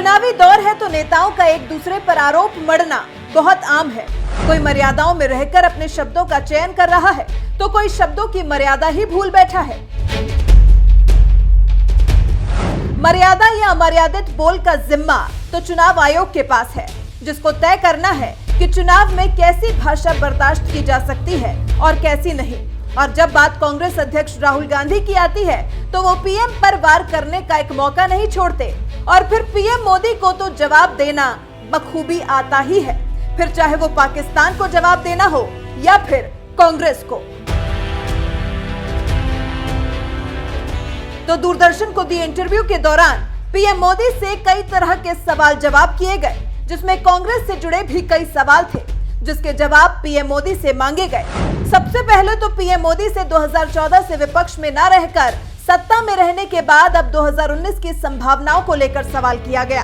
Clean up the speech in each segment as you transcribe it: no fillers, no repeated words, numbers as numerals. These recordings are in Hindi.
चुनावी दौर है तो नेताओं का एक दूसरे पर आरोप मढ़ना बहुत आम है। कोई मर्यादाओं में रहकर अपने शब्दों का चयन कर रहा है तो कोई शब्दों की मर्यादा ही भूल बैठा है। मर्यादा या अमर्यादित बोल का जिम्मा तो चुनाव आयोग के पास है, जिसको तय करना है कि चुनाव में कैसी भाषा बर्दाश्त की जा सकती है और कैसी नहीं। और जब बात कांग्रेस अध्यक्ष राहुल गांधी की आती है तो वो पीएम पर वार करने का एक मौका नहीं छोड़ते और फिर पीएम मोदी को तो जवाब देना बखूबी आता ही है, फिर चाहे वो पाकिस्तान को जवाब देना हो या फिर कांग्रेस को। तो दूरदर्शन को दिए इंटरव्यू के दौरान पीएम मोदी से कई तरह के सवाल जवाब किए गए, जिसमें कांग्रेस से जुड़े भी कई सवाल थे जिसके जवाब पीएम मोदी से मांगे गए। सबसे पहले तो पीएम मोदी से 2014 से विपक्ष में न रहकर सत्ता में रहने के बाद अब 2019 की संभावनाओं को लेकर सवाल किया गया,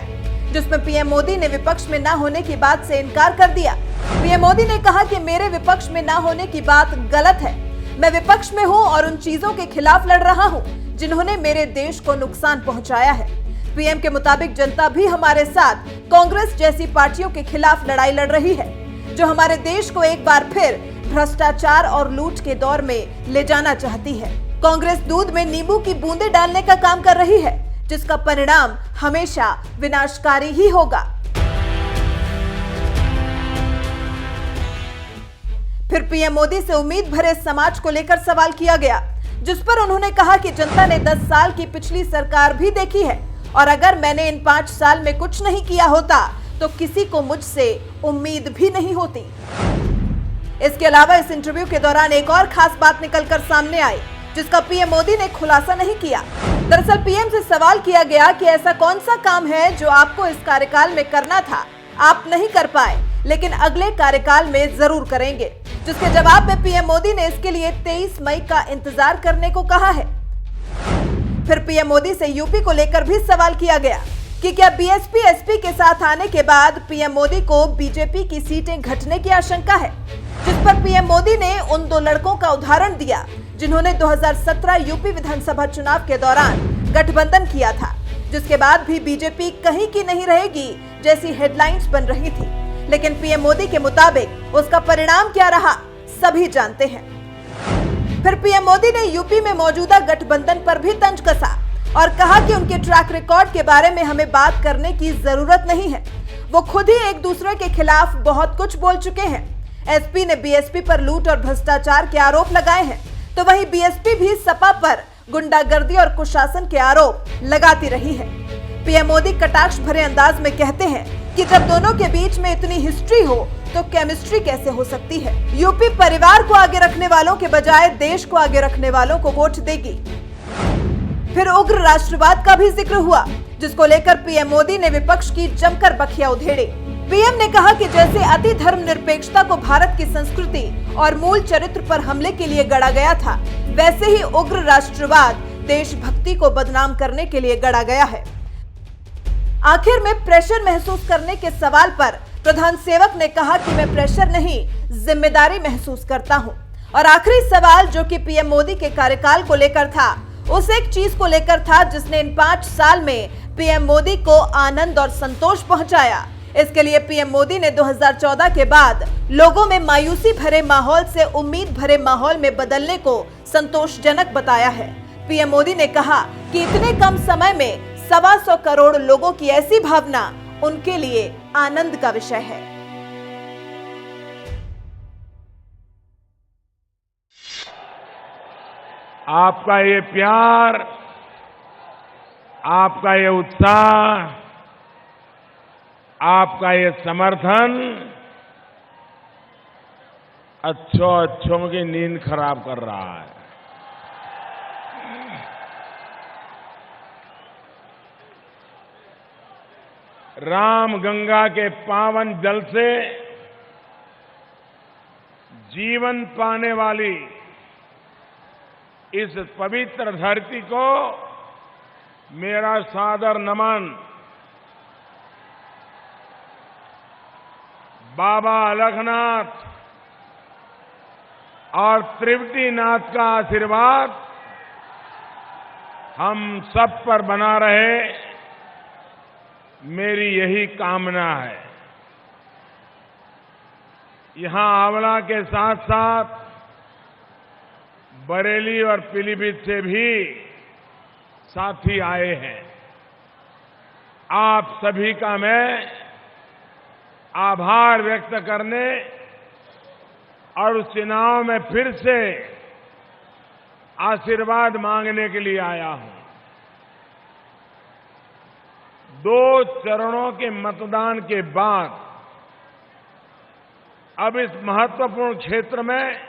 जिसमें पीएम मोदी ने विपक्ष में न होने की बात से इनकार कर दिया। पीएम मोदी ने कहा कि मेरे विपक्ष में न होने की बात गलत है। मैं विपक्ष में हूं और उन चीजों के खिलाफ लड़ रहा हूं जिन्होंने मेरे देश को नुकसान पहुंचाया है। पीएम के मुताबिक जनता भी हमारे साथ कांग्रेस जैसी पार्टियों के खिलाफ लड़ाई लड़ रही है, जो हमारे देश को एक बार फिर भ्रष्टाचार और लूट के दौर में ले जाना चाहती है। कांग्रेस दूध में नींबू की बूंदें डालने का काम कर रही है, जिसका परिणाम हमेशा विनाशकारी ही होगा। फिर पीएम मोदी से उम्मीद भरे समाज को लेकर सवाल किया गया, जिस पर उन्होंने कहा कि जनता ने 10 साल की पिछली सरकार भी देखी है और अगर मैंने इन 5 साल में कुछ नहीं किया होता तो किसी को मुझसे उम्मीद भी नहीं होती। इसके अलावा इस इंटरव्यू के दौरान एक और खास बात निकलकर सामने आई, जिसका पीएम मोदी ने खुलासा नहीं किया। दरअसल पीएम से सवाल किया गया कि ऐसा कौन सा काम है जो आपको इस कार्यकाल में करना था, आप नहीं कर पाए, लेकिन अगले कार्यकाल में जरूर करेंगे, जिसके जवाब में पीएम मोदी ने इसके लिए 23 मई का इंतजार करने को कहा है। फिर पीएम मोदी से यूपी को लेकर भी सवाल किया गया कि क्या बीएसपी एसपी के साथ आने के बाद पीएम मोदी को बीजेपी की सीटें घटने की आशंका है, जिस पर पीएम मोदी ने उन 2 लड़कों का उदाहरण दिया जिन्होंने 2017 यूपी विधानसभा चुनाव के दौरान गठबंधन किया था, जिसके बाद भी बीजेपी कहीं की नहीं रहेगी जैसी हेडलाइंस बन रही थी। लेकिन पीएम मोदी के मुताबिक उसका परिणाम क्या रहा सभी जानते हैं। फिर पीएम मोदी ने यूपी में मौजूदा गठबंधन पर भी तंज कसा और कहा कि उनके ट्रैक रिकॉर्ड के बारे में हमें बात करने की जरूरत नहीं है, वो खुद ही एक दूसरे के खिलाफ बहुत कुछ बोल चुके हैं। एसपी ने बीएसपी पर लूट और भ्रष्टाचार के आरोप लगाए हैं, तो वहीं बीएसपी भी सपा पर गुंडागर्दी और कुशासन के आरोप लगाती रही है। पीएम मोदी कटाक्ष भरे अंदाज में कहते हैं कि जब दोनों के बीच में इतनी हिस्ट्री हो तो केमिस्ट्री कैसे हो सकती है। यूपी परिवार को आगे रखने वालों के बजाय देश को आगे रखने वालों को वोट देगी। फिर उग्र राष्ट्रवाद का भी जिक्र हुआ, जिसको लेकर पीएम मोदी ने विपक्ष की जमकर बखिया उधेड़ी। पीएम ने कहा कि जैसे अति धर्मनिरपेक्षता को भारत की संस्कृति और मूल चरित्र पर हमले के लिए गढ़ा गया था, वैसे ही उग्र राष्ट्रवाद देशभक्ति को बदनाम करने के लिए गढ़ा गया है। आखिर में प्रेशर महसूस करने के सवाल पर प्रधान सेवक ने कहा कि मैं प्रेशर नहीं, जिम्मेदारी महसूस करता हूं। और आखिरी सवाल जो कि पीएम मोदी के कार्यकाल को लेकर था, उस एक चीज को लेकर था जिसने इन 5 साल में पीएम मोदी को आनंद और संतोष पहुंचाया। इसके लिए पीएम मोदी ने 2014 के बाद लोगों में मायूसी भरे माहौल से उम्मीद भरे माहौल में बदलने को संतोषजनक बताया है। पीएम मोदी ने कहा कि इतने कम समय में 125 करोड़ लोगों की ऐसी भावना उनके लिए आनंद का विषय है। आपका ये प्यार, आपका ये उत्साह, आपका ये समर्थन अच्छों की नींद खराब कर रहा है। राम गंगा के पावन जल से जीवन पाने वाली इस पवित्र धरती को मेरा सादर नमन। बाबा अलखनाथ और त्रिवटीनाथ का आशीर्वाद हम सब पर बना रहे, मेरी यही कामना है। यहां आंवला के साथ साथ बरेली और पीलीभीत से भी साथी आए हैं। आप सभी का मैं आभार व्यक्त करने और उस चुनाव में फिर से आशीर्वाद मांगने के लिए आया हूं। 2 चरणों के मतदान के बाद अब इस महत्वपूर्ण क्षेत्र में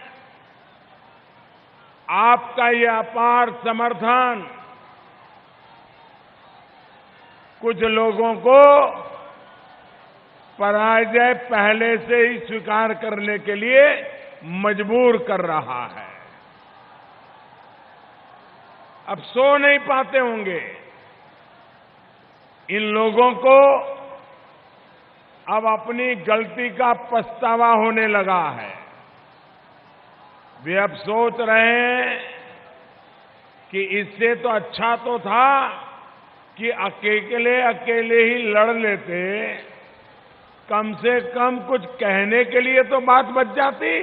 आपका ये अपार समर्थन कुछ लोगों को पराजय पहले से ही स्वीकार करने के लिए मजबूर कर रहा है। अब सो नहीं पाते होंगे। इन लोगों को अब अपनी गलती का पछतावा होने लगा है। वे अब सोच रहे हैं कि इससे तो अच्छा तो था कि अकेले अकेले ही लड़ लेते, कम से कम कुछ कहने के लिए तो बात बच जाती।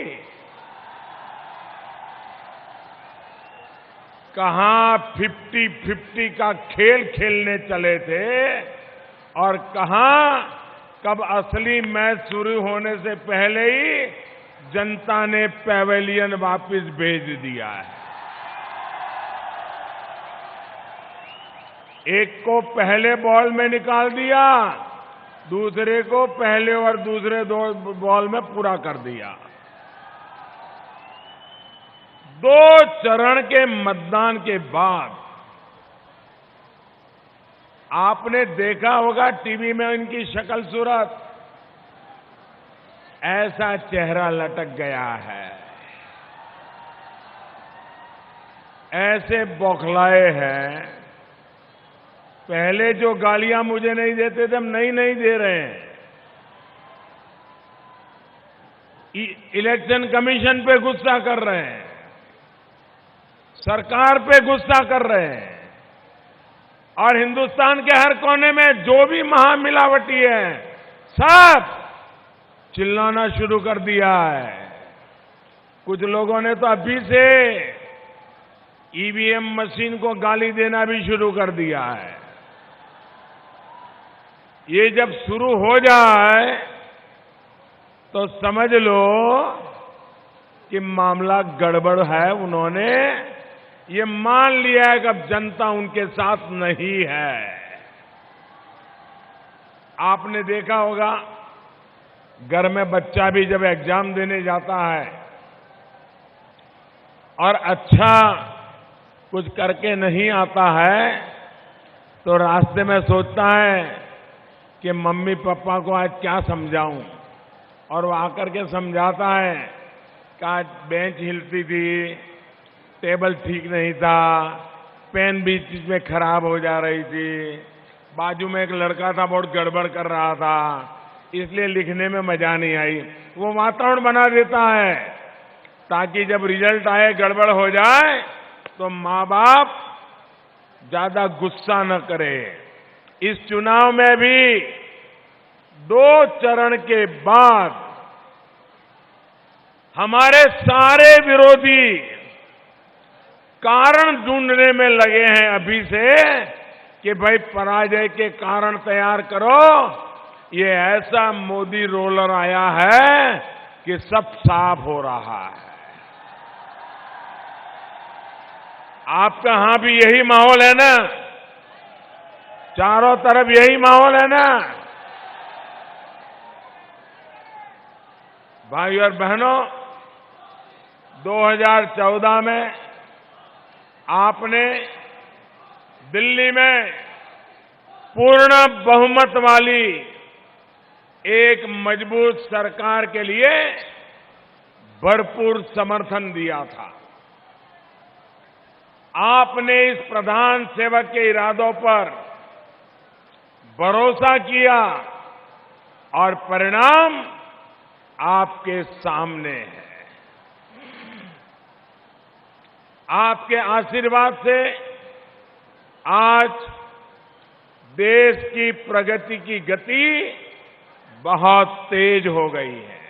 कहां 50-50 का खेल खेलने चले थे और कहां कब असली मैच शुरू होने से पहले ही जनता ने पैवेलियन वापस भेज दिया है। एक को पहले बॉल में निकाल दिया, दूसरे को पहले और दूसरे 2 बॉल में पूरा कर दिया। 2 चरण के मतदान के बाद आपने देखा होगा टीवी में इनकी शक्ल सूरत, ऐसा चेहरा लटक गया है, ऐसे बौखलाए हैं। पहले जो गालियां मुझे नहीं देते थे, हम नहीं दे रहे हैं। इलेक्शन कमीशन पे गुस्सा कर रहे हैं, सरकार पे गुस्सा कर रहे हैं और हिंदुस्तान के हर कोने में जो भी महामिलावटी है सब चिल्लाना शुरू कर दिया है। कुछ लोगों ने तो अभी से ईवीएम मशीन को गाली देना भी शुरू कर दिया है। ये जब शुरू हो जाए तो समझ लो कि मामला गड़बड़ है। उन्होंने ये मान लिया है कि अब जनता उनके साथ नहीं है। आपने देखा होगा घर में बच्चा भी जब एग्जाम देने जाता है और अच्छा कुछ करके नहीं आता है तो रास्ते में सोचता है कि मम्मी पापा को आज क्या समझाऊं, और वो आकर के समझाता है कि आज बेंच हिलती थी, टेबल ठीक नहीं था, पेन बीच में खराब हो जा रही थी, बाजू में एक लड़का था बहुत गड़बड़ कर रहा था, इसलिए लिखने में मजा नहीं आई। वो वातावरण बना देता है ताकि जब रिजल्ट आए गड़बड़ हो जाए तो माँ बाप ज्यादा गुस्सा न करे। इस चुनाव में भी 2 चरण के बाद हमारे सारे विरोधी कारण ढूंढने में लगे हैं अभी से कि भाई पराजय के कारण तैयार करो। ये ऐसा मोदी रोलर आया है कि सब साफ हो रहा है। आपका यहां भी यही माहौल है ना? चारों तरफ यही माहौल है ना? भाई और बहनों, 2014 में आपने दिल्ली में पूर्ण बहुमत वाली एक मजबूत सरकार के लिए भरपूर समर्थन दिया था। आपने इस प्रधान सेवक के इरादों पर भरोसा किया और परिणाम आपके सामने है। आपके आशीर्वाद से आज देश की प्रगति की गति बहुत तेज हो गई है।